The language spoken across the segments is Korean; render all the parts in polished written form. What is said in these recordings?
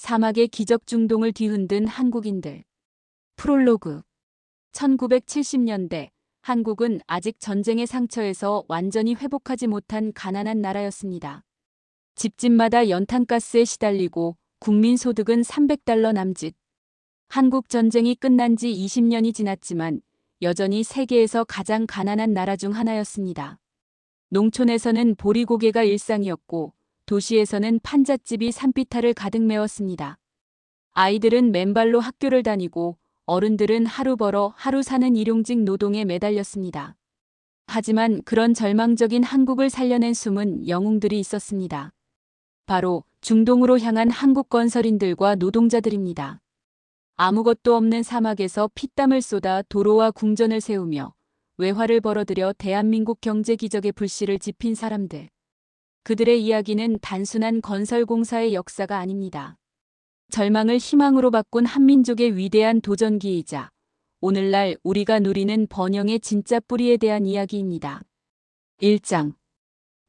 사막의 기적 중동을 뒤흔든 한국인들. 프롤로그. 1970년대 한국은 아직 전쟁의 상처에서 완전히 회복하지 못한 가난한 나라였습니다. 집집마다 연탄가스에 시달리고 국민 소득은 300달러 남짓. 한국 전쟁이 끝난 지 20년이 지났지만 여전히 세계에서 가장 가난한 나라 중 하나였습니다. 농촌에서는 보리고개가 일상이었고 도시에서는 판잣집이 산비탈을 가득 메웠습니다. 아이들은 맨발로 학교를 다니고 어른들은 하루 벌어 하루 사는 일용직 노동에 매달렸습니다. 하지만 그런 절망적인 한국을 살려낸 숨은 영웅들이 있었습니다. 바로 중동으로 향한 한국 건설인들과 노동자들입니다. 아무것도 없는 사막에서 피땀을 쏟아 도로와 궁전을 세우며 외화를 벌어들여 대한민국 경제 기적의 불씨를 지핀 사람들. 그들의 이야기는 단순한 건설공사의 역사가 아닙니다. 절망을 희망으로 바꾼 한민족의 위대한 도전기이자 오늘날 우리가 누리는 번영의 진짜 뿌리에 대한 이야기입니다. 1장.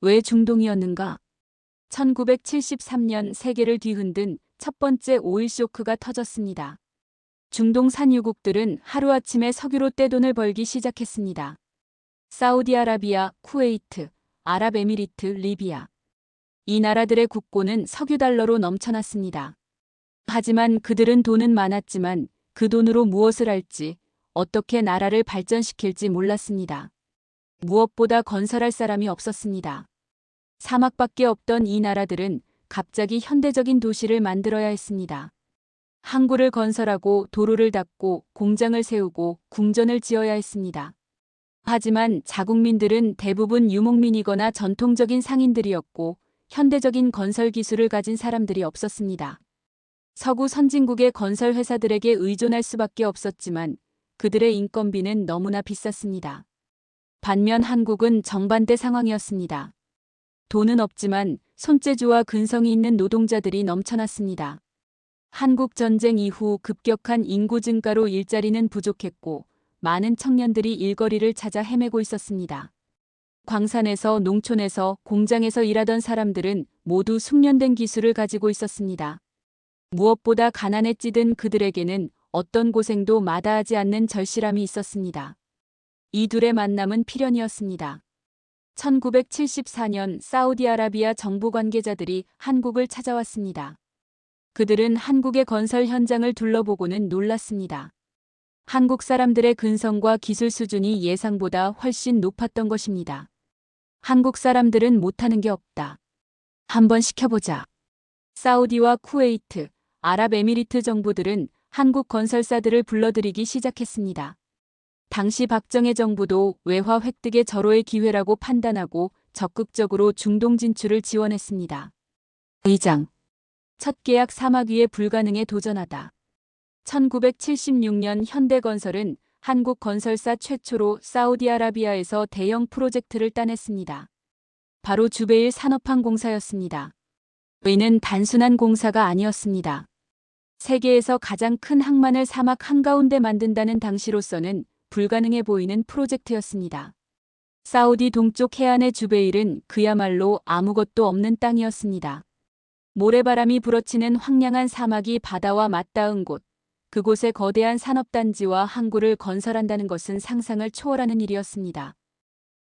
왜 중동이었는가? 1973년 세계를 뒤흔든 첫 번째 오일 쇼크가 터졌습니다. 중동 산유국들은 하루아침에 석유로 떼돈을 벌기 시작했습니다. 사우디아라비아, 쿠웨이트, 아랍에미리트, 리비아. 이 나라들의 국고는 석유 달러로 넘쳐났습니다. 하지만 그들은 돈은 많았지만 그 돈으로 무엇을 할지, 어떻게 나라를 발전시킬지 몰랐습니다. 무엇보다 건설할 사람이 없었습니다. 사막밖에 없던 이 나라들은 갑자기 현대적인 도시를 만들어야 했습니다. 항구를 건설하고 도로를 닦고 공장을 세우고 궁전을 지어야 했습니다. 하지만 자국민들은 대부분 유목민이거나 전통적인 상인들이었고 현대적인 건설 기술을 가진 사람들이 없었습니다. 서구 선진국의 건설 회사들에게 의존할 수밖에 없었지만 그들의 인건비는 너무나 비쌌습니다. 반면 한국은 정반대 상황이었습니다. 돈은 없지만 손재주와 근성이 있는 노동자들이 넘쳐났습니다. 한국 전쟁 이후 급격한 인구 증가로 일자리는 부족했고 많은 청년들이 일거리를 찾아 헤매고 있었습니다. 광산에서 농촌에서 공장에서 일하던 사람들은 모두 숙련된 기술을 가지고 있었습니다. 무엇보다 가난에 찌든 그들에게는 어떤 고생도 마다하지 않는 절실함이 있었습니다. 이 둘의 만남은 필연이었습니다. 1974년 사우디아라비아 정부 관계자들이 한국을 찾아왔습니다. 그들은 한국의 건설 현장을 둘러보고는 놀랐습니다. 한국 사람들의 근성과 기술 수준이 예상보다 훨씬 높았던 것입니다. 한국 사람들은 못하는 게 없다. 한번 시켜보자. 사우디와 쿠웨이트, 아랍에미리트 정부들은 한국 건설사들을 불러들이기 시작했습니다. 당시 박정희 정부도 외화 획득의 절호의 기회라고 판단하고 적극적으로 중동 진출을 지원했습니다. 2장. 첫 계약 사막 위에 불가능에 도전하다. 1976년 현대건설은 한국 건설사 최초로 사우디아라비아에서 대형 프로젝트를 따냈습니다. 바로 주베일 산업항공사였습니다. 이는 단순한 공사가 아니었습니다. 세계에서 가장 큰 항만을 사막 한가운데 만든다는 당시로서는 불가능해 보이는 프로젝트였습니다. 사우디 동쪽 해안의 주베일은 그야말로 아무것도 없는 땅이었습니다. 모래바람이 불어치는 황량한 사막이 바다와 맞닿은 곳, 그곳에 거대한 산업단지와 항구를 건설한다는 것은 상상을 초월하는 일이었습니다.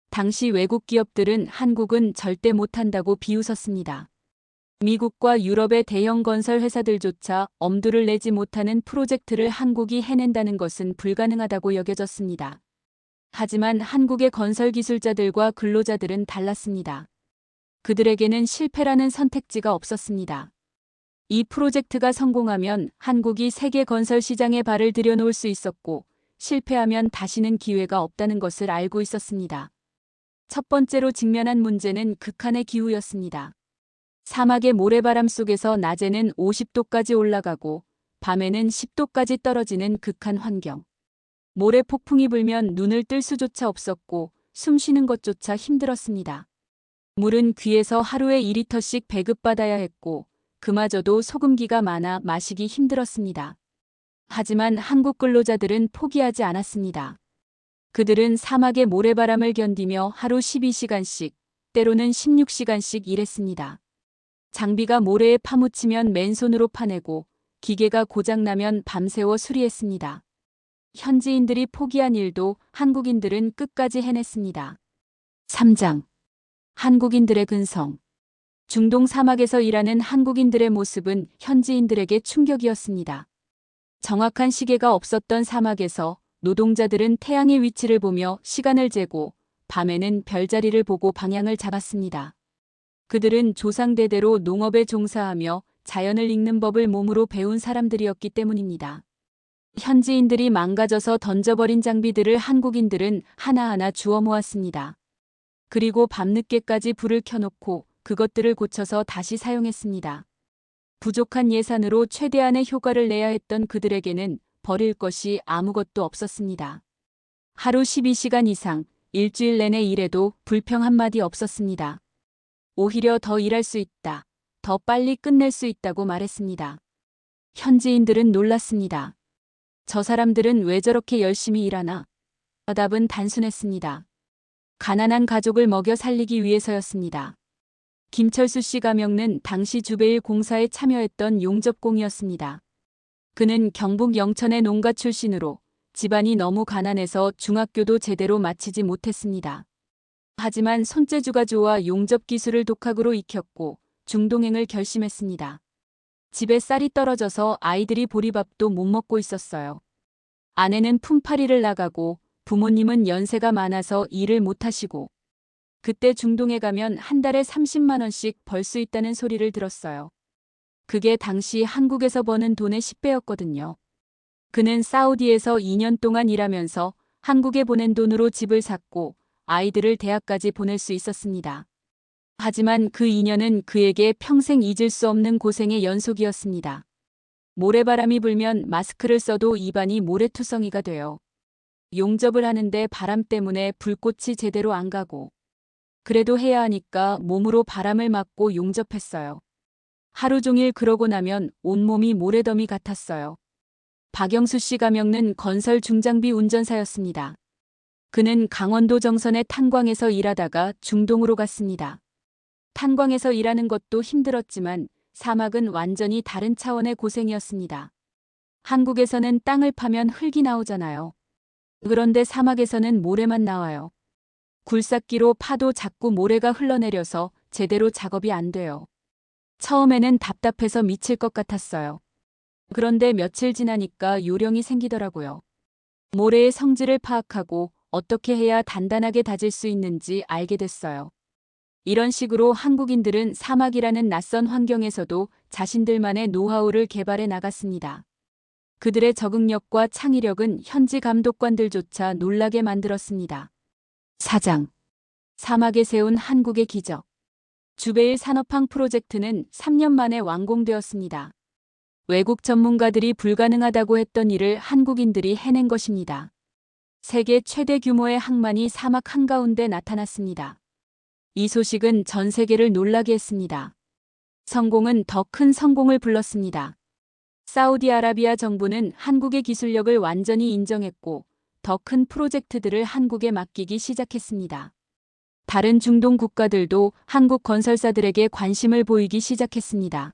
당시 외국 기업들은 한국은 절대 못한다고 비웃었습니다. 미국과 유럽의 대형 건설 회사들조차 엄두를 내지 못하는 프로젝트를 한국이 해낸다는 것은 불가능하다고 여겨졌습니다. 하지만 한국의 건설 기술자들과 근로자들은 달랐습니다. 그들에게는 실패라는 선택지가 없었습니다. 이 프로젝트가 성공하면 한국이 세계 건설 시장에 발을 들여놓을 수 있었고 실패하면 다시는 기회가 없다는 것을 알고 있었습니다. 첫 번째로 직면한 문제는 극한의 기후였습니다. 사막의 모래바람 속에서 낮에는 50도까지 올라가고 밤에는 10도까지 떨어지는 극한 환경. 모래 폭풍이 불면 눈을 뜰 수조차 없었고 숨 쉬는 것조차 힘들었습니다. 물은 귀에서 하루에 2리터씩 배급받아야 했고 그마저도 소금기가 많아 마시기 힘들었습니다. 하지만 한국 근로자들은 포기하지 않았습니다. 그들은 사막의 모래바람을 견디며 하루 12시간씩, 때로는 16시간씩 일했습니다. 장비가 모래에 파묻히면 맨손으로 파내고 기계가 고장나면 밤새워 수리했습니다. 현지인들이 포기한 일도 한국인들은 끝까지 해냈습니다. 3장. 한국인들의 근성. 중동 사막에서 일하는 한국인들의 모습은 현지인들에게 충격이었습니다. 정확한 시계가 없었던 사막에서 노동자들은 태양의 위치를 보며 시간을 재고 밤에는 별자리를 보고 방향을 잡았습니다. 그들은 조상대대로 농업에 종사하며 자연을 읽는 법을 몸으로 배운 사람들이었기 때문입니다. 현지인들이 망가져서 던져버린 장비들을 한국인들은 하나하나 주워 모았습니다. 그리고 밤늦게까지 불을 켜놓고 그것들을 고쳐서 다시 사용했습니다. 부족한 예산으로 최대한의 효과를 내야 했던 그들에게는 버릴 것이 아무것도 없었습니다. 하루 12시간 이상, 일주일 내내 일해도 불평 한마디 없었습니다. 오히려 더 일할 수 있다, 더 빨리 끝낼 수 있다고 말했습니다. 현지인들은 놀랐습니다. 저 사람들은 왜 저렇게 열심히 일하나? 답은 단순했습니다. 가난한 가족을 먹여 살리기 위해서였습니다. 김철수 씨 가명는 당시 주베일 공사에 참여했던 용접공이었습니다. 그는 경북 영천의 농가 출신으로 집안이 너무 가난해서 중학교도 제대로 마치지 못했습니다. 하지만 손재주가 좋아 용접 기술을 독학으로 익혔고 중동행을 결심했습니다. 집에 쌀이 떨어져서 아이들이 보리밥도 못 먹고 있었어요. 아내는 품팔이를 나가고 부모님은 연세가 많아서 일을 못하시고 그때 중동에 가면 한 달에 30만 원씩 벌 수 있다는 소리를 들었어요. 그게 당시 한국에서 버는 돈의 10배였거든요. 그는 사우디에서 2년 동안 일하면서 한국에 보낸 돈으로 집을 샀고 아이들을 대학까지 보낼 수 있었습니다. 하지만 그 2년은 그에게 평생 잊을 수 없는 고생의 연속이었습니다. 모래바람이 불면 마스크를 써도 입안이 모래투성이가 돼요. 용접을 하는데 바람 때문에 불꽃이 제대로 안 가고 그래도 해야 하니까 몸으로 바람을 막고 용접했어요. 하루 종일 그러고 나면 온몸이 모래더미 같았어요. 박영수 씨 가명은 건설 중장비 운전사였습니다. 그는 강원도 정선의 탄광에서 일하다가 중동으로 갔습니다. 탄광에서 일하는 것도 힘들었지만 사막은 완전히 다른 차원의 고생이었습니다. 한국에서는 땅을 파면 흙이 나오잖아요. 그런데 사막에서는 모래만 나와요. 굴삭기로 파도 자꾸 모래가 흘러내려서 제대로 작업이 안 돼요. 처음에는 답답해서 미칠 것 같았어요. 그런데 며칠 지나니까 요령이 생기더라고요. 모래의 성질을 파악하고 어떻게 해야 단단하게 다질 수 있는지 알게 됐어요. 이런 식으로 한국인들은 사막이라는 낯선 환경에서도 자신들만의 노하우를 개발해 나갔습니다. 그들의 적응력과 창의력은 현지 감독관들조차 놀라게 만들었습니다. 4장. 사막에 세운 한국의 기적. 주베일 산업항 프로젝트는 3년 만에 완공되었습니다. 외국 전문가들이 불가능하다고 했던 일을 한국인들이 해낸 것입니다. 세계 최대 규모의 항만이 사막 한가운데 나타났습니다. 이 소식은 전 세계를 놀라게 했습니다. 성공은 더 큰 성공을 불렀습니다. 사우디아라비아 정부는 한국의 기술력을 완전히 인정했고 더 큰 프로젝트들을 한국에 맡기기 시작했습니다. 다른 중동 국가들도 한국 건설사들에게 관심을 보이기 시작했습니다.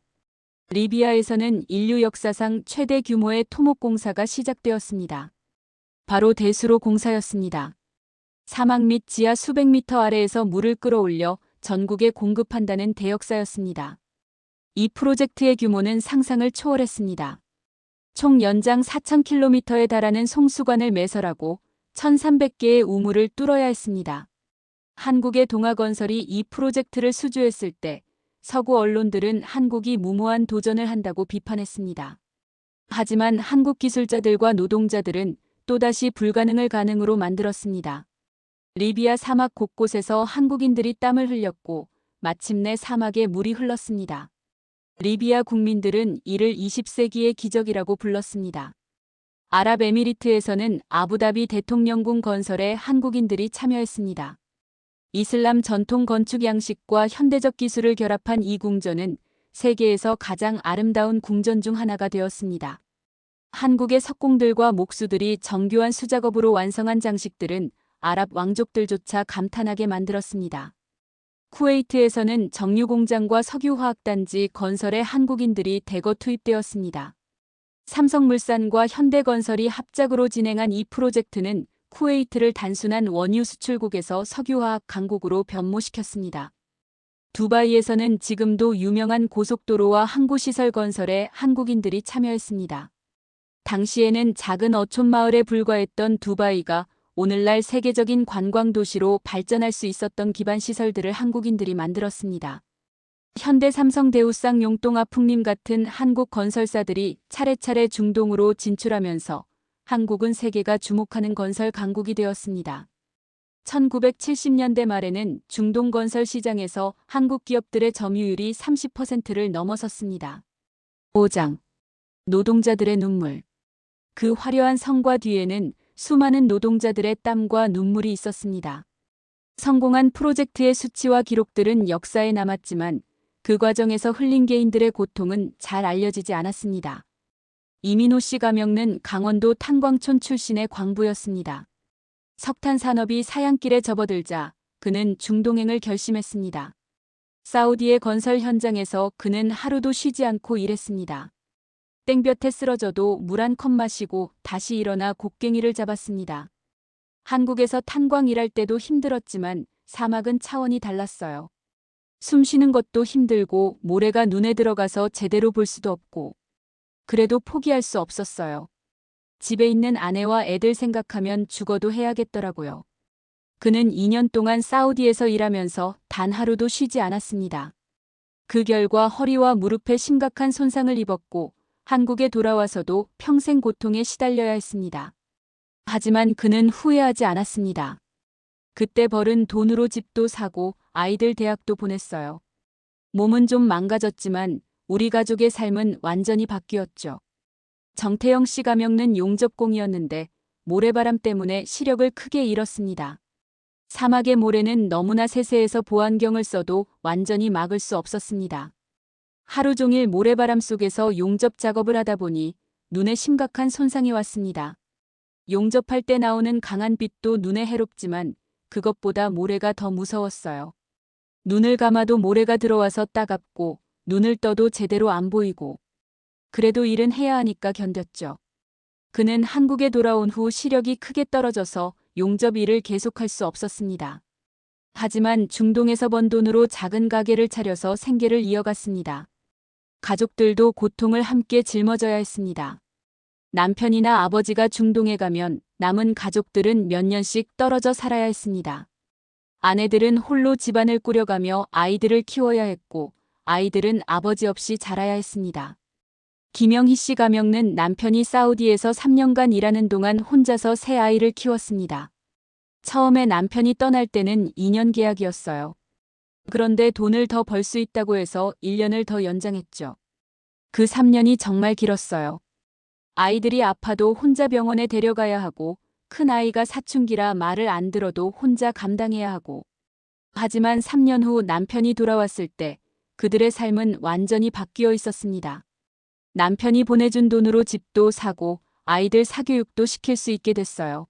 리비아에서는 인류 역사상 최대 규모의 토목 공사가 시작되었습니다. 바로 대수로 공사였습니다. 사막 및 지하 수백 미터 아래에서 물을 끌어올려 전국에 공급한다는 대역사였습니다. 이 프로젝트의 규모는 상상을 초월했습니다. 총 연장 4,000km에 달하는 송수관을 매설하고 1,300개의 우물을 뚫어야 했습니다. 한국의 동아건설이 이 프로젝트를 수주했을 때 서구 언론들은 한국이 무모한 도전을 한다고 비판했습니다. 하지만 한국 기술자들과 노동자들은 또다시 불가능을 가능으로 만들었습니다. 리비아 사막 곳곳에서 한국인들이 땀을 흘렸고 마침내 사막에 물이 흘렀습니다. 리비아 국민들은 이를 20세기의 기적이라고 불렀습니다. 아랍에미리트에서는 아부다비 대통령궁 건설에 한국인들이 참여했습니다. 이슬람 전통 건축 양식과 현대적 기술을 결합한 이 궁전은 세계에서 가장 아름다운 궁전 중 하나가 되었습니다. 한국의 석공들과 목수들이 정교한 수작업으로 완성한 장식들은 아랍 왕족들조차 감탄하게 만들었습니다. 쿠웨이트에서는 정유공장과 석유화학단지 건설에 한국인들이 대거 투입되었습니다. 삼성물산과 현대건설이 합작으로 진행한 이 프로젝트는 쿠웨이트를 단순한 원유 수출국에서 석유화학 강국으로 변모시켰습니다. 두바이에서는 지금도 유명한 고속도로와 항구시설 건설에 한국인들이 참여했습니다. 당시에는 작은 어촌 마을에 불과했던 두바이가 오늘날 세계적인 관광 도시로 발전할 수 있었던 기반 시설들을 한국인들이 만들었습니다. 현대 삼성 대우쌍 용동아 풍림 같은 한국 건설사들이 차례차례 중동으로 진출하면서 한국은 세계가 주목하는 건설 강국이 되었습니다. 1970년대 말에는 중동 건설 시장에서 한국 기업들의 점유율이 30%를 넘어섰습니다. 5장. 노동자들의 눈물. 그 화려한 성과 뒤에는 수많은 노동자들의 땀과 눈물이 있었습니다. 성공한 프로젝트의 수치와 기록들은 역사에 남았지만 그 과정에서 흘린 개인들의 고통은 잘 알려지지 않았습니다. 이민호 씨 가명는 강원도 탄광촌 출신의 광부였습니다. 석탄 산업이 사양길에 접어들자 그는 중동행을 결심했습니다. 사우디의 건설 현장에서 그는 하루도 쉬지 않고 일했습니다. 땡볕에 쓰러져도 물 한 컵 마시고 다시 일어나 곡괭이를 잡았습니다. 한국에서 탄광 일할 때도 힘들었지만 사막은 차원이 달랐어요. 숨 쉬는 것도 힘들고 모래가 눈에 들어가서 제대로 볼 수도 없고 그래도 포기할 수 없었어요. 집에 있는 아내와 애들 생각하면 죽어도 해야겠더라고요. 그는 2년 동안 사우디에서 일하면서 단 하루도 쉬지 않았습니다. 그 결과 허리와 무릎에 심각한 손상을 입었고 한국에 돌아와서도 평생 고통에 시달려야 했습니다. 하지만 그는 후회하지 않았습니다. 그때 벌은 돈으로 집도 사고 아이들 대학도 보냈어요. 몸은 좀 망가졌지만 우리 가족의 삶은 완전히 바뀌었죠. 정태영 씨 가명는 용접공이었는데 모래바람 때문에 시력을 크게 잃었습니다. 사막의 모래는 너무나 세세해서 보안경을 써도 완전히 막을 수 없었습니다. 하루 종일 모래바람 속에서 용접 작업을 하다 보니 눈에 심각한 손상이 왔습니다. 용접할 때 나오는 강한 빛도 눈에 해롭지만 그것보다 모래가 더 무서웠어요. 눈을 감아도 모래가 들어와서 따갑고 눈을 떠도 제대로 안 보이고 그래도 일은 해야 하니까 견뎠죠. 그는 한국에 돌아온 후 시력이 크게 떨어져서 용접 일을 계속할 수 없었습니다. 하지만 중동에서 번 돈으로 작은 가게를 차려서 생계를 이어갔습니다. 가족들도 고통을 함께 짊어져야 했습니다. 남편이나 아버지가 중동에 가면 남은 가족들은 몇 년씩 떨어져 살아야 했습니다. 아내들은 홀로 집안을 꾸려가며 아이들을 키워야 했고 아이들은 아버지 없이 자라야 했습니다. 김영희 씨 가명는 남편이 사우디에서 3년간 일하는 동안 혼자서 새 아이를 키웠습니다. 처음에 남편이 떠날 때는 2년 계약이었어요. 그런데 돈을 더 벌 수 있다고 해서 1년을 더 연장했죠. 그 3년이 정말 길었어요. 아이들이 아파도 혼자 병원에 데려가야 하고 큰 아이가 사춘기라 말을 안 들어도 혼자 감당해야 하고 하지만 3년 후 남편이 돌아왔을 때 그들의 삶은 완전히 바뀌어 있었습니다. 남편이 보내준 돈으로 집도 사고 아이들 사교육도 시킬 수 있게 됐어요.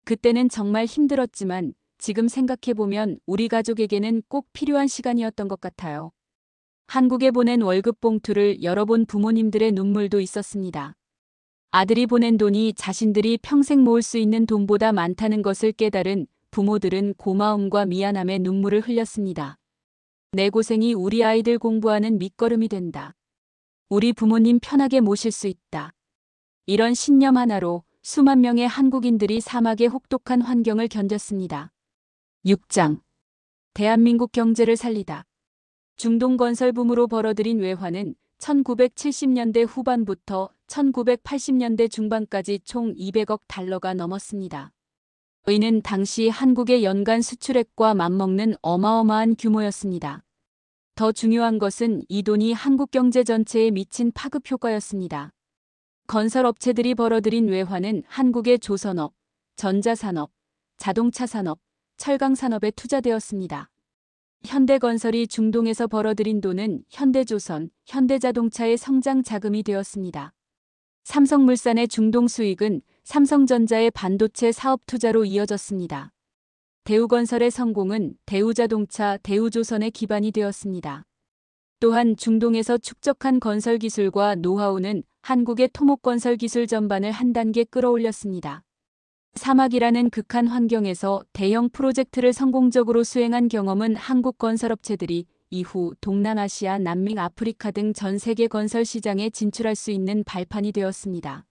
그때는 정말 힘들었지만 지금 생각해보면 우리 가족에게는 꼭 필요한 시간이었던 것 같아요. 한국에 보낸 월급 봉투를 열어본 부모님들의 눈물도 있었습니다. 아들이 보낸 돈이 자신들이 평생 모을 수 있는 돈보다 많다는 것을 깨달은 부모들은 고마움과 미안함의 눈물을 흘렸습니다. 내 고생이 우리 아이들 공부하는 밑거름이 된다. 우리 부모님 편하게 모실 수 있다. 이런 신념 하나로 수만 명의 한국인들이 사막의 혹독한 환경을 견뎠습니다. 6장. 대한민국 경제를 살리다. 중동 건설붐으로 벌어들인 외환은 1970년대 후반부터 1980년대 중반까지 총 200억 달러가 넘었습니다. 이는 당시 한국의 연간 수출액과 맞먹는 어마어마한 규모였습니다. 더 중요한 것은 이 돈이 한국 경제 전체에 미친 파급 효과였습니다. 건설업체들이 벌어들인 외환은 한국의 조선업, 전자산업, 자동차산업, 철강산업에 투자되었습니다. 현대건설이 중동에서 벌어들인 돈은 현대조선, 현대자동차의 성장 자금이 되었습니다. 삼성물산의 중동 수익은 삼성전자의 반도체 사업 투자로 이어졌습니다. 대우건설의 성공은 대우자동차, 대우조선의 기반이 되었습니다. 또한 중동에서 축적한 건설 기술과 노하우는 한국의 토목건설 기술 전반을 한 단계 끌어올렸습니다. 사막이라는 극한 환경에서 대형 프로젝트를 성공적으로 수행한 경험은 한국 건설업체들이 이후 동남아시아, 남미, 아프리카 등 전 세계 건설 시장에 진출할 수 있는 발판이 되었습니다.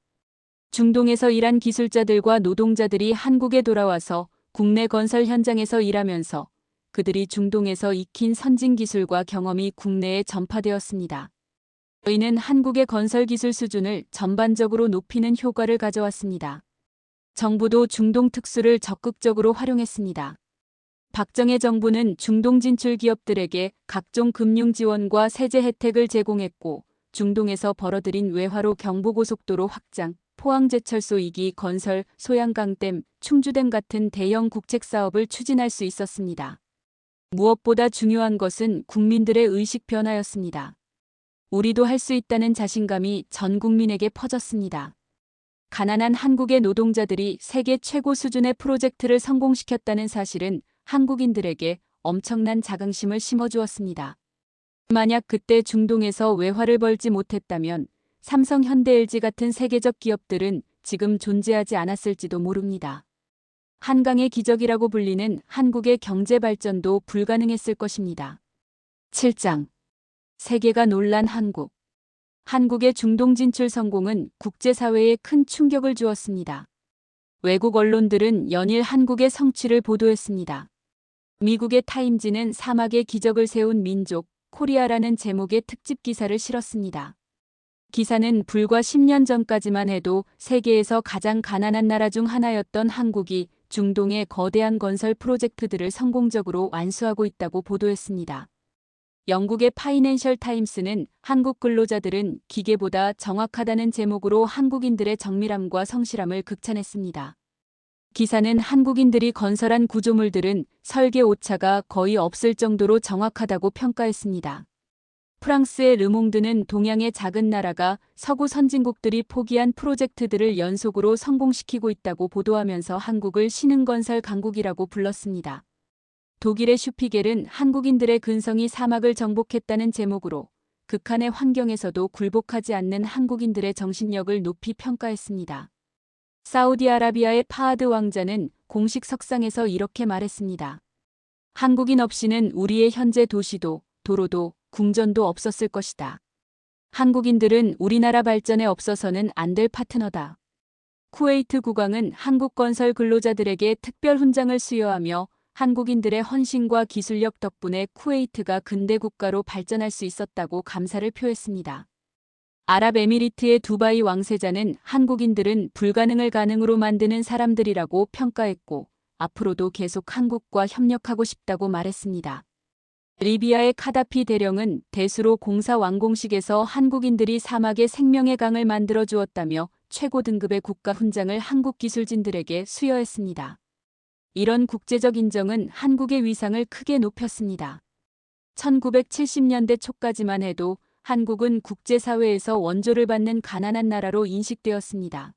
중동에서 일한 기술자들과 노동자들이 한국에 돌아와서 국내 건설 현장에서 일하면서 그들이 중동에서 익힌 선진 기술과 경험이 국내에 전파되었습니다. 이는 한국의 건설 기술 수준을 전반적으로 높이는 효과를 가져왔습니다. 정부도 중동 특수를 적극적으로 활용했습니다. 박정희 정부는 중동 진출 기업들에게 각종 금융 지원과 세제 혜택을 제공했고, 중동에서 벌어들인 외화로 경부고속도로 확장, 포항제철소 2기 건설, 소양강댐, 충주댐 같은 대형 국책 사업을 추진할 수 있었습니다. 무엇보다 중요한 것은 국민들의 의식 변화였습니다. 우리도 할 수 있다는 자신감이 전 국민에게 퍼졌습니다. 가난한 한국의 노동자들이 세계 최고 수준의 프로젝트를 성공시켰다는 사실은 한국인들에게 엄청난 자긍심을 심어주었습니다. 만약 그때 중동에서 외화를 벌지 못했다면 삼성, 현대, LG 같은 세계적 기업들은 지금 존재하지 않았을지도 모릅니다. 한강의 기적이라고 불리는 한국의 경제 발전도 불가능했을 것입니다. 7장. 세계가 놀란 한국. 한국의 중동 진출 성공은 국제사회에 큰 충격을 주었습니다. 외국 언론들은 연일 한국의 성취를 보도했습니다. 미국의 타임지는 사막의 기적을 세운 민족, 코리아라는 제목의 특집 기사를 실었습니다. 기사는 불과 10년 전까지만 해도 세계에서 가장 가난한 나라 중 하나였던 한국이 중동의 거대한 건설 프로젝트들을 성공적으로 완수하고 있다고 보도했습니다. 영국의 파이낸셜 타임스는 한국 근로자들은 기계보다 정확하다는 제목으로 한국인들의 정밀함과 성실함을 극찬했습니다. 기사는 한국인들이 건설한 구조물들은 설계 오차가 거의 없을 정도로 정확하다고 평가했습니다. 프랑스의 르몽드는 동양의 작은 나라가 서구 선진국들이 포기한 프로젝트들을 연속으로 성공시키고 있다고 보도하면서 한국을 신흥건설 강국이라고 불렀습니다. 독일의 슈피겔은 한국인들의 근성이 사막을 정복했다는 제목으로 극한의 환경에서도 굴복하지 않는 한국인들의 정신력을 높이 평가했습니다. 사우디아라비아의 파하드 왕자는 공식 석상에서 이렇게 말했습니다. 한국인 없이는 우리의 현재 도시도, 도로도, 궁전도 없었을 것이다. 한국인들은 우리나라 발전에 없어서는 안 될 파트너다. 쿠웨이트 국왕은 한국 건설 근로자들에게 특별 훈장을 수여하며 한국인들의 헌신과 기술력 덕분에 쿠웨이트가 근대 국가로 발전할 수 있었다고 감사를 표했습니다. 아랍에미리트의 두바이 왕세자는 한국인들은 불가능을 가능으로 만드는 사람들이라고 평가했고 앞으로도 계속 한국과 협력하고 싶다고 말했습니다. 리비아의 카다피 대령은 대수로 공사 완공식에서 한국인들이 사막에 생명의 강을 만들어 주었다며 최고 등급의 국가 훈장을 한국 기술진들에게 수여했습니다. 이런 국제적 인정은 한국의 위상을 크게 높였습니다. 1970년대 초까지만 해도 한국은 국제사회에서 원조를 받는 가난한 나라로 인식되었습니다.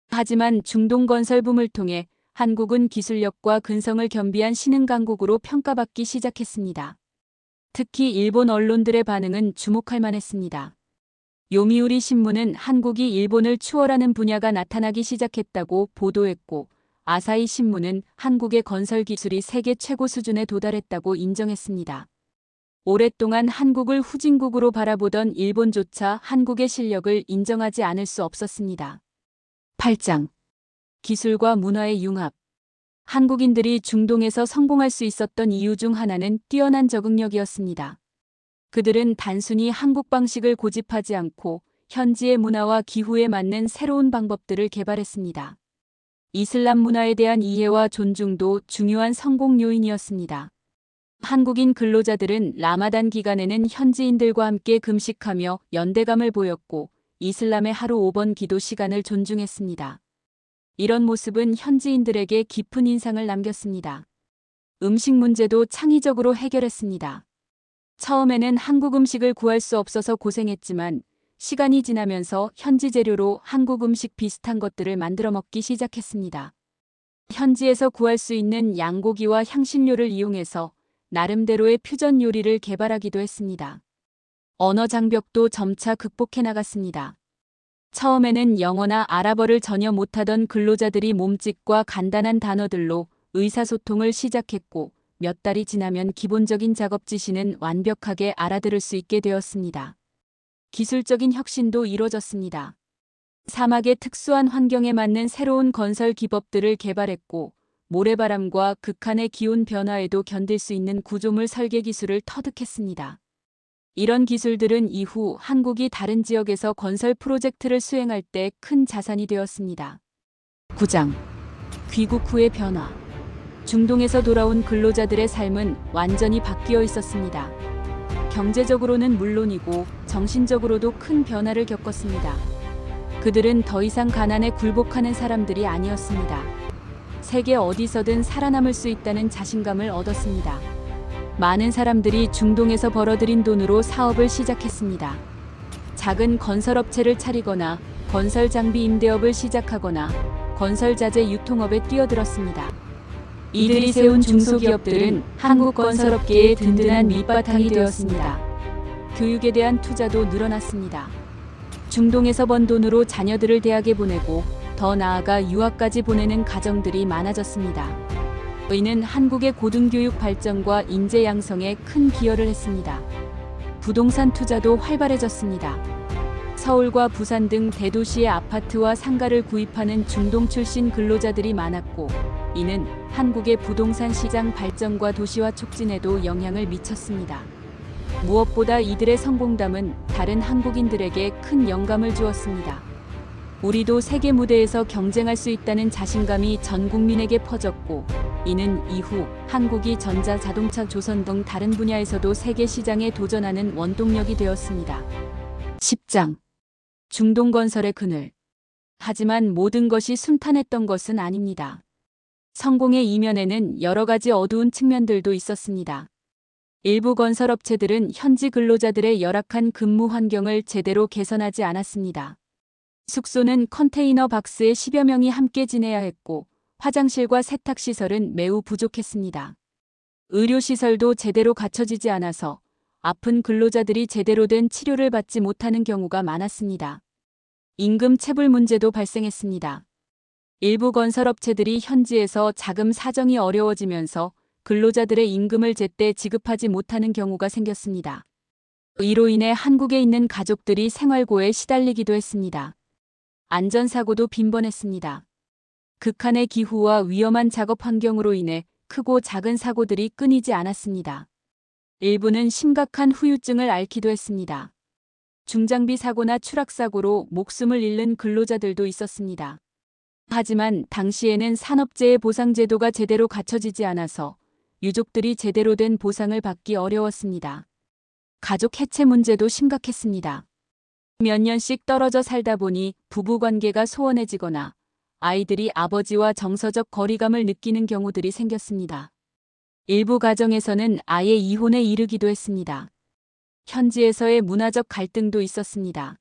하지만 중동 건설 붐을 통해 한국은 기술력과 근성을 겸비한 신흥 강국으로 평가받기 시작했습니다. 특히 일본 언론들의 반응은 주목할 만했습니다. 요미우리 신문은 한국이 일본을 추월하는 분야가 나타나기 시작했다고 보도했고 아사히 신문은 한국의 건설 기술이 세계 최고 수준에 도달했다고 인정했습니다. 오랫동안 한국을 후진국으로 바라보던 일본조차 한국의 실력을 인정하지 않을 수 없었습니다. 8장. 기술과 문화의 융합. 한국인들이 중동에서 성공할 수 있었던 이유 중 하나는 뛰어난 적응력이었습니다. 그들은 단순히 한국 방식을 고집하지 않고 현지의 문화와 기후에 맞는 새로운 방법들을 개발했습니다. 이슬람 문화에 대한 이해와 존중도 중요한 성공 요인이었습니다. 한국인 근로자들은 라마단 기간에는 현지인들과 함께 금식하며 연대감을 보였고 이슬람의 하루 5번 기도 시간을 존중했습니다. 이런 모습은 현지인들에게 깊은 인상을 남겼습니다. 음식 문제도 창의적으로 해결했습니다. 처음에는 한국 음식을 구할 수 없어서 고생했지만 시간이 지나면서 현지 재료로 한국 음식 비슷한 것들을 만들어 먹기 시작했습니다. 현지에서 구할 수 있는 양고기와 향신료를 이용해서 나름대로의 퓨전 요리를 개발하기도 했습니다. 언어 장벽도 점차 극복해 나갔습니다. 처음에는 영어나 아랍어를 전혀 못하던 근로자들이 몸짓과 간단한 단어들로 의사소통을 시작했고 몇 달이 지나면 기본적인 작업 지시는 완벽하게 알아들을 수 있게 되었습니다. 기술적인 혁신도 이뤄졌습니다. 사막의 특수한 환경에 맞는 새로운 건설 기법들을 개발했고 모래바람과 극한의 기온 변화에도 견딜 수 있는 구조물 설계 기술을 터득했습니다. 이런 기술들은 이후 한국이 다른 지역에서 건설 프로젝트를 수행할 때 큰 자산이 되었습니다. 9장. 귀국 후의 변화. 중동에서 돌아온 근로자들의 삶은 완전히 바뀌어 있었습니다. 경제적으로는 물론이고 정신적으로도 큰 변화를 겪었습니다. 그들은 더 이상 가난에 굴복하는 사람들이 아니었습니다. 세계 어디서든 살아남을 수 있다는 자신감을 얻었습니다. 많은 사람들이 중동에서 벌어들인 돈으로 사업을 시작했습니다. 작은 건설업체를 차리거나 건설 장비 임대업을 시작하거나 건설 자재 유통업에 뛰어들었습니다. 이들이 세운 중소기업들은 한국 건설업계의 든든한 밑바탕이 되었습니다. 교육에 대한 투자도 늘어났습니다. 중동에서 번 돈으로 자녀들을 대학에 보내고 더 나아가 유학까지 보내는 가정들이 많아졌습니다. 이는 한국의 고등교육 발전과 인재 양성에 큰 기여를 했습니다. 부동산 투자도 활발해졌습니다. 서울과 부산 등 대도시의 아파트와 상가를 구입하는 중동 출신 근로자들이 많았고 이는 한국의 부동산 시장 발전과 도시화 촉진에도 영향을 미쳤습니다. 무엇보다 이들의 성공담은 다른 한국인들에게 큰 영감을 주었습니다. 우리도 세계 무대에서 경쟁할 수 있다는 자신감이 전 국민에게 퍼졌고 이는 이후 한국이 전자, 자동차, 조선 등 다른 분야에서도 세계 시장에 도전하는 원동력이 되었습니다. 10장. 중동 건설의 그늘. 하지만 모든 것이 순탄했던 것은 아닙니다. 성공의 이면에는 여러 가지 어두운 측면들도 있었습니다. 일부 건설업체들은 현지 근로자들의 열악한 근무 환경을 제대로 개선하지 않았습니다. 숙소는 컨테이너 박스에 10여 명이 함께 지내야 했고 화장실과 세탁시설은 매우 부족했습니다. 의료시설도 제대로 갖춰지지 않아서 아픈 근로자들이 제대로 된 치료를 받지 못하는 경우가 많았습니다. 임금 체불 문제도 발생했습니다. 일부 건설업체들이 현지에서 자금 사정이 어려워지면서 근로자들의 임금을 제때 지급하지 못하는 경우가 생겼습니다. 이로 인해 한국에 있는 가족들이 생활고에 시달리기도 했습니다. 안전사고도 빈번했습니다. 극한의 기후와 위험한 작업 환경으로 인해 크고 작은 사고들이 끊이지 않았습니다. 일부는 심각한 후유증을 앓기도 했습니다. 중장비 사고나 추락사고로 목숨을 잃는 근로자들도 있었습니다. 하지만 당시에는 산업재해 보상제도가 제대로 갖춰지지 않아서 유족들이 제대로 된 보상을 받기 어려웠습니다. 가족 해체 문제도 심각했습니다. 몇 년씩 떨어져 살다 보니 부부관계가 소원해지거나 아이들이 아버지와 정서적 거리감을 느끼는 경우들이 생겼습니다. 일부 가정에서는 아예 이혼에 이르기도 했습니다. 현지에서의 문화적 갈등도 있었습니다.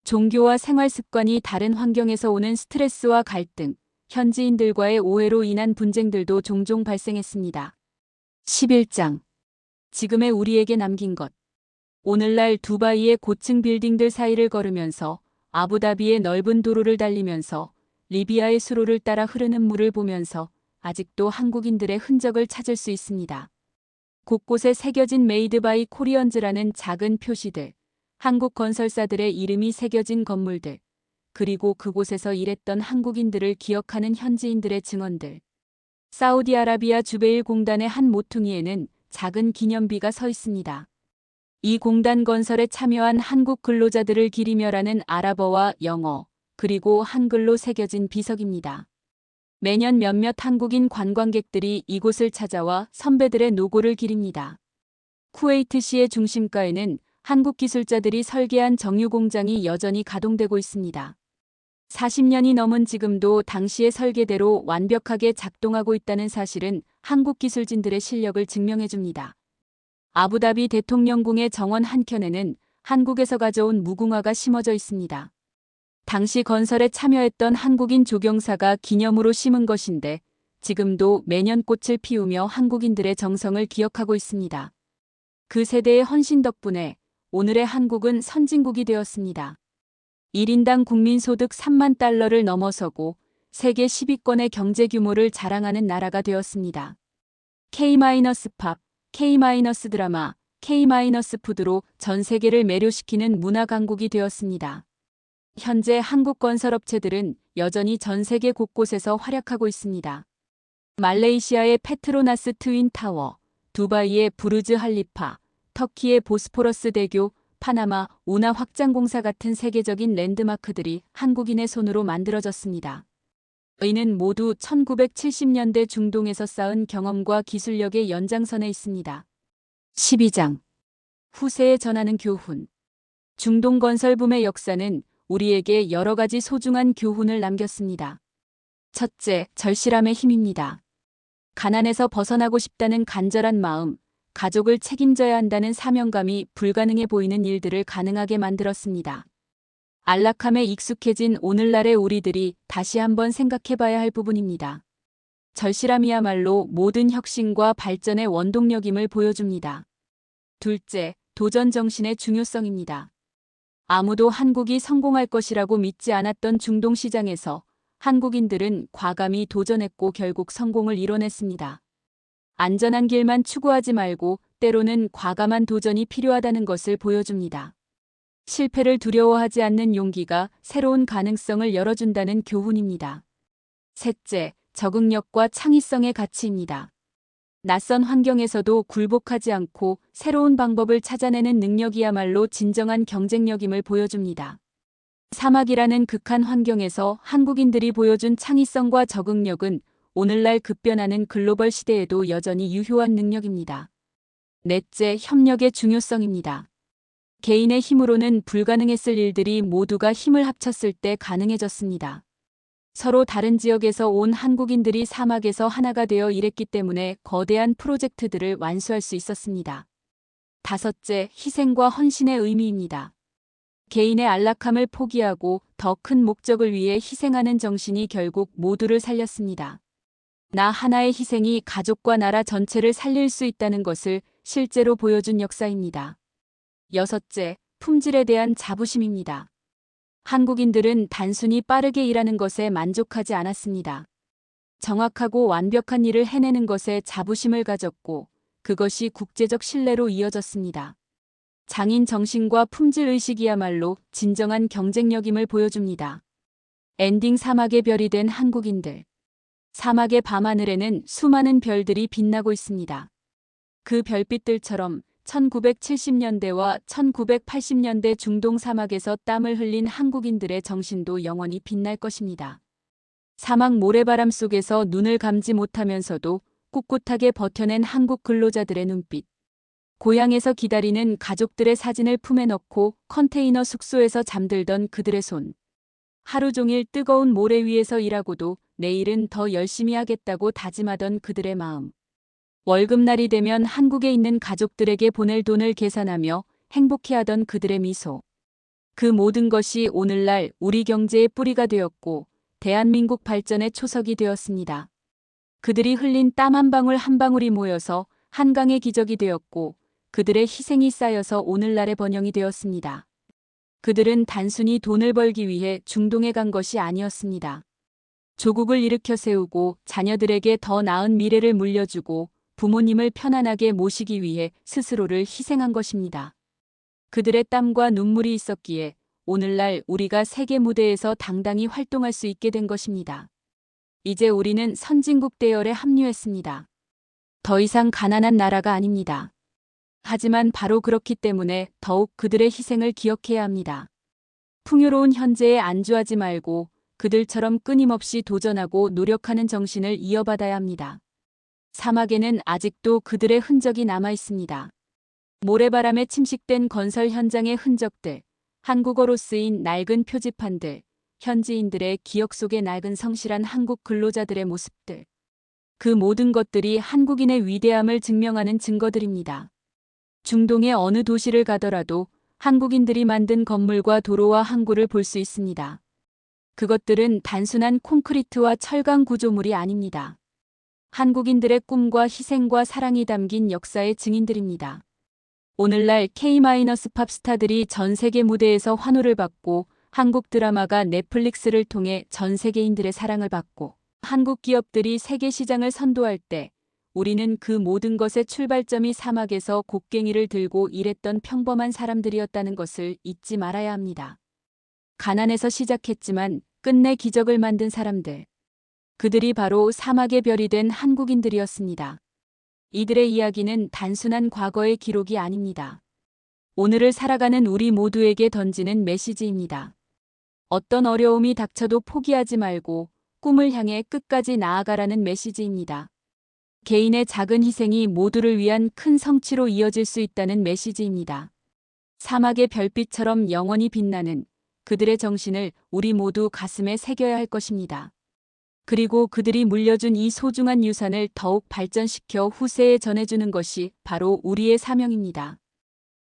종교와 생활 습관이 다른 환경에서 오는 스트레스와 갈등, 현지인들과의 오해로 인한 분쟁들도 종종 발생했습니다. 11장. 지금의 우리에게 남긴 것. 오늘날 두바이의 고층 빌딩들 사이를 걸으면서 아부다비의 넓은 도로를 달리면서 리비아의 수로를 따라 흐르는 물을 보면서 아직도 한국인들의 흔적을 찾을 수 있습니다. 곳곳에 새겨진 메이드 바이 코리언즈라는 작은 표시들, 한국 건설사들의 이름이 새겨진 건물들, 그리고 그곳에서 일했던 한국인들을 기억하는 현지인들의 증언들. 사우디아라비아 주베일 공단의 한 모퉁이에는 작은 기념비가 서 있습니다. 이 공단 건설에 참여한 한국 근로자들을 기리며라는 아랍어와 영어, 그리고 한글로 새겨진 비석입니다. 매년 몇몇 한국인 관광객들이 이곳을 찾아와 선배들의 노고를 기립니다. 쿠웨이트시의 중심가에는 한국 기술자들이 설계한 정유 공장이 여전히 가동되고 있습니다. 40년이 넘은 지금도 당시의 설계대로 완벽하게 작동하고 있다는 사실은 한국 기술진들의 실력을 증명해줍니다. 아부다비 대통령궁의 정원 한켠에는 한국에서 가져온 무궁화가 심어져 있습니다. 당시 건설에 참여했던 한국인 조경사가 기념으로 심은 것인데 지금도 매년 꽃을 피우며 한국인들의 정성을 기억하고 있습니다. 그 세대의 헌신 덕분에 오늘의 한국은 선진국이 되었습니다. 1인당 국민소득 3만 달러를 넘어서고 세계 10위권의 경제 규모를 자랑하는 나라가 되었습니다. K-팝, K-드라마, K-푸드로 전 세계를 매료시키는 문화 강국이 되었습니다. 현재 한국 건설업체들은 여전히 전 세계 곳곳에서 활약하고 있습니다. 말레이시아의 페트로나스 트윈타워, 두바이의 부르즈 할리파, 터키의 보스포러스 대교, 파나마 운하 확장공사 같은 세계적인 랜드마크들이 한국인의 손으로 만들어졌습니다. 이는 모두 1970년대 중동에서 쌓은 경험과 기술력의 연장선에 있습니다. 12장. 후세에 전하는 교훈. 중동 건설붐의 역사는 우리에게 여러 가지 소중한 교훈을 남겼습니다. 첫째, 절실함의 힘입니다. 가난에서 벗어나고 싶다는 간절한 마음, 가족을 책임져야 한다는 사명감이 불가능해 보이는 일들을 가능하게 만들었습니다. 안락함에 익숙해진 오늘날의 우리들이 다시 한번 생각해봐야 할 부분입니다. 절실함이야말로 모든 혁신과 발전의 원동력임을 보여줍니다. 둘째, 도전 정신의 중요성입니다. 아무도 한국이 성공할 것이라고 믿지 않았던 중동 시장에서 한국인들은 과감히 도전했고 결국 성공을 이뤄냈습니다. 안전한 길만 추구하지 말고 때로는 과감한 도전이 필요하다는 것을 보여줍니다. 실패를 두려워하지 않는 용기가 새로운 가능성을 열어준다는 교훈입니다. 셋째, 적응력과 창의성의 가치입니다. 낯선 환경에서도 굴복하지 않고 새로운 방법을 찾아내는 능력이야말로 진정한 경쟁력임을 보여줍니다. 사막이라는 극한 환경에서 한국인들이 보여준 창의성과 적응력은 오늘날 급변하는 글로벌 시대에도 여전히 유효한 능력입니다. 넷째, 협력의 중요성입니다. 개인의 힘으로는 불가능했을 일들이 모두가 힘을 합쳤을 때 가능해졌습니다. 서로 다른 지역에서 온 한국인들이 사막에서 하나가 되어 일했기 때문에 거대한 프로젝트들을 완수할 수 있었습니다. 다섯째, 희생과 헌신의 의미입니다. 개인의 안락함을 포기하고 더 큰 목적을 위해 희생하는 정신이 결국 모두를 살렸습니다. 나 하나의 희생이 가족과 나라 전체를 살릴 수 있다는 것을 실제로 보여준 역사입니다. 여섯째, 품질에 대한 자부심입니다. 한국인들은 단순히 빠르게 일하는 것에 만족하지 않았습니다. 정확하고 완벽한 일을 해내는 것에 자부심을 가졌고 그것이 국제적 신뢰로 이어졌습니다. 장인 정신과 품질 의식이야말로 진정한 경쟁력임을 보여줍니다. 엔딩 사막의 별이 된 한국인들. 사막의 밤하늘에는 수많은 별들이 빛나고 있습니다. 그 별빛들처럼 1970년대와 1980년대 중동 사막에서 땀을 흘린 한국인들의 정신도 영원히 빛날 것입니다. 사막 모래바람 속에서 눈을 감지 못하면서도 꿋꿋하게 버텨낸 한국 근로자들의 눈빛. 고향에서 기다리는 가족들의 사진을 품에 넣고 컨테이너 숙소에서 잠들던 그들의 손. 하루 종일 뜨거운 모래 위에서 일하고도 내일은 더 열심히 하겠다고 다짐하던 그들의 마음. 월급날이 되면 한국에 있는 가족들에게 보낼 돈을 계산하며 행복해하던 그들의 미소. 그 모든 것이 오늘날 우리 경제의 뿌리가 되었고 대한민국 발전의 초석이 되었습니다. 그들이 흘린 땀 한 방울 한 방울이 모여서 한강의 기적이 되었고 그들의 희생이 쌓여서 오늘날의 번영이 되었습니다. 그들은 단순히 돈을 벌기 위해 중동에 간 것이 아니었습니다. 조국을 일으켜 세우고 자녀들에게 더 나은 미래를 물려주고 부모님을 편안하게 모시기 위해 스스로를 희생한 것입니다. 그들의 땀과 눈물이 있었기에 오늘날 우리가 세계 무대에서 당당히 활동할 수 있게 된 것입니다. 이제 우리는 선진국 대열에 합류했습니다. 더 이상 가난한 나라가 아닙니다. 하지만 바로 그렇기 때문에 더욱 그들의 희생을 기억해야 합니다. 풍요로운 현재에 안주하지 말고 그들처럼 끊임없이 도전하고 노력하는 정신을 이어받아야 합니다. 사막에는 아직도 그들의 흔적이 남아 있습니다. 모래바람에 침식된 건설 현장의 흔적들, 한국어로 쓰인 낡은 표지판들, 현지인들의 기억 속에 낡은 성실한 한국 근로자들의 모습들. 그 모든 것들이 한국인의 위대함을 증명하는 증거들입니다. 중동의 어느 도시를 가더라도 한국인들이 만든 건물과 도로와 항구를 볼 수 있습니다. 그것들은 단순한 콘크리트와 철강 구조물이 아닙니다. 한국인들의 꿈과 희생과 사랑이 담긴 역사의 증인들입니다. 오늘날 K-팝 스타들이 전 세계 무대에서 환호를 받고 한국 드라마가 넷플릭스를 통해 전 세계인들의 사랑을 받고 한국 기업들이 세계 시장을 선도할 때 우리는 그 모든 것의 출발점이 사막에서 곡괭이를 들고 일했던 평범한 사람들이었다는 것을 잊지 말아야 합니다. 가난에서 시작했지만 끝내 기적을 만든 사람들. 그들이 바로 사막의 별이 된 한국인들이었습니다. 이들의 이야기는 단순한 과거의 기록이 아닙니다. 오늘을 살아가는 우리 모두에게 던지는 메시지입니다. 어떤 어려움이 닥쳐도 포기하지 말고 꿈을 향해 끝까지 나아가라는 메시지입니다. 개인의 작은 희생이 모두를 위한 큰 성취로 이어질 수 있다는 메시지입니다. 사막의 별빛처럼 영원히 빛나는 그들의 정신을 우리 모두 가슴에 새겨야 할 것입니다. 그리고 그들이 물려준 이 소중한 유산을 더욱 발전시켜 후세에 전해주는 것이 바로 우리의 사명입니다.